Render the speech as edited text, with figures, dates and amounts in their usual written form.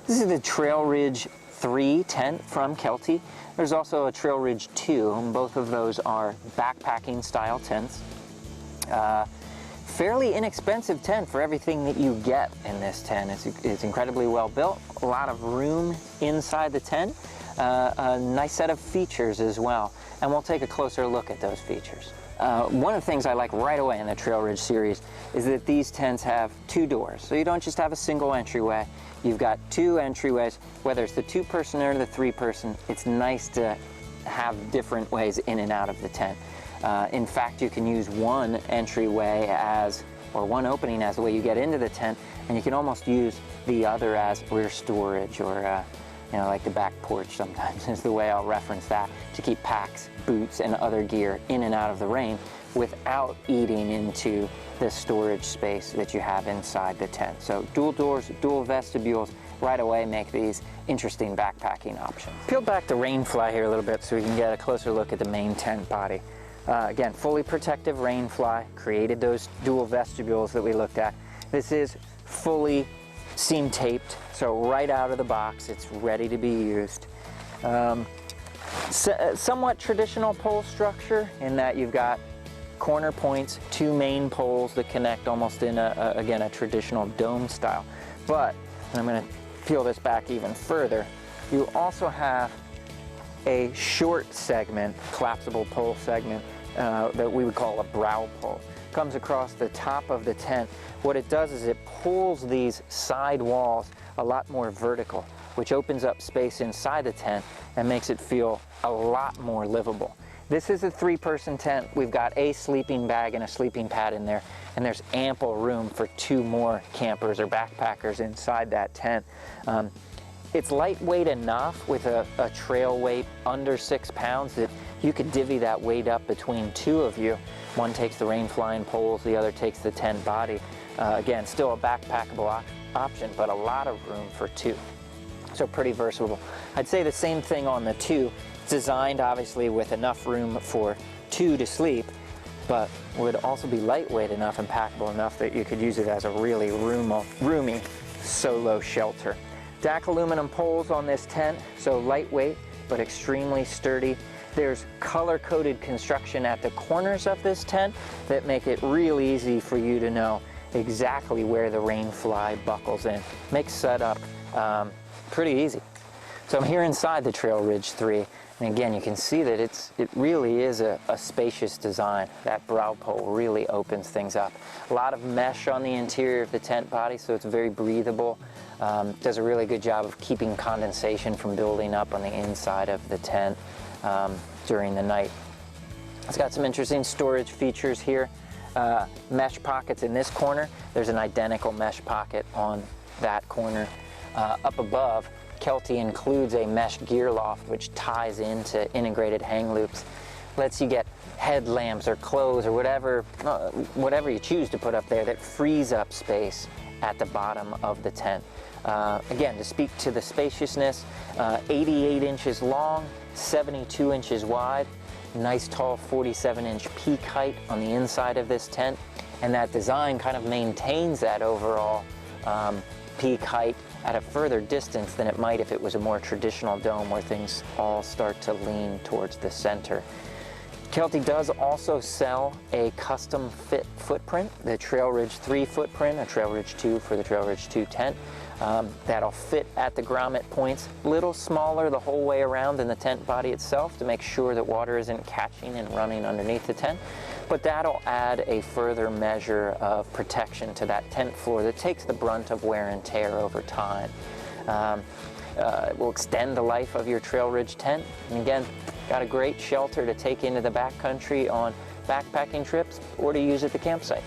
This is the Trail Ridge 3 tent from Kelty. There's also a Trail Ridge 2, and both of those are backpacking style tents. Fairly inexpensive tent for everything that you get in this tent. It's incredibly well built, a lot of room inside the tent, a nice set of features as well, and we'll take a closer look at those features. One of the things I like right away in the Trail Ridge series is that these tents have 2 doors, so you don't just have a single entryway, you've got 2 entryways. Whether it's the 2-person or the 3-person, it's nice to have different ways in and out of the tent. In fact, you can use one entryway or one opening as the way you get into the tent, and you can almost use the other as rear storage, or like the back porch sometimes is the way I'll reference that, to keep packs, boots, and other gear in and out of the rain without eating into the storage space that you have inside the tent. So dual doors, dual vestibules, right away make these interesting backpacking options. Peel back the rain fly here a little bit so we can get a closer look at the main tent body. Again, fully protective rain fly, created those dual vestibules that we looked at. This is fully seam taped, so right out of the box, it's ready to be used. Somewhat traditional pole structure in that you've got corner points, 2 main poles that connect almost in again, a traditional dome style. But, and I'm going to peel this back even further, you also have a short segment, collapsible pole segment, that we would call a brow pole. Comes across the top of the tent. What it does is it pulls these side walls a lot more vertical, which opens up space inside the tent and makes it feel a lot more livable. This is a 3-person tent. We've got a sleeping bag and a sleeping pad in there, and there's ample room for 2 more campers or backpackers inside that tent. It's lightweight enough with a trail weight under 6 pounds that you could divvy that weight up between 2 of you. One takes the rain flying poles, the other takes the tent body. Again, still a backpackable option, but a lot of room for 2. So pretty versatile. I'd say the same thing on the 2. It's designed obviously with enough room for 2 to sleep, but would also be lightweight enough and packable enough that you could use it as a really roomy solo shelter. DAC aluminum poles on this tent, so lightweight but extremely sturdy. There's color-coded construction at the corners of this tent that make it real easy for you to know exactly where the rain fly buckles in. Makes setup pretty easy. So I'm here inside the Trail Ridge 3, and again you can see that it really is a spacious design. That brow pole really opens things up. A lot of mesh on the interior of the tent body, so it's very breathable. Does a really good job of keeping condensation from building up on the inside of the tent during the night. It's got some interesting storage features here. Mesh pockets in this corner. There's an identical mesh pocket on that corner. Up above, Kelty includes a mesh gear loft which ties into integrated hang loops. Lets you get headlamps or clothes or whatever you choose to put up there that frees up space at the bottom of the tent. Again, to speak to the spaciousness, 88 inches long, 72 inches wide, nice tall 47-inch peak height on the inside of this tent, and that design kind of maintains that overall peak height at a further distance than it might if it was a more traditional dome where things all start to lean towards the center. Kelty does also sell a custom fit footprint, the Trail Ridge 3 footprint, a Trail Ridge 2 for the Trail Ridge 2 tent. That'll fit at the grommet points, a little smaller the whole way around than the tent body itself to make sure that water isn't catching and running underneath the tent. But that'll add a further measure of protection to that tent floor that takes the brunt of wear and tear over time. It will extend the life of your Trail Ridge tent. And again, got a great shelter to take into the backcountry on backpacking trips or to use at the campsite.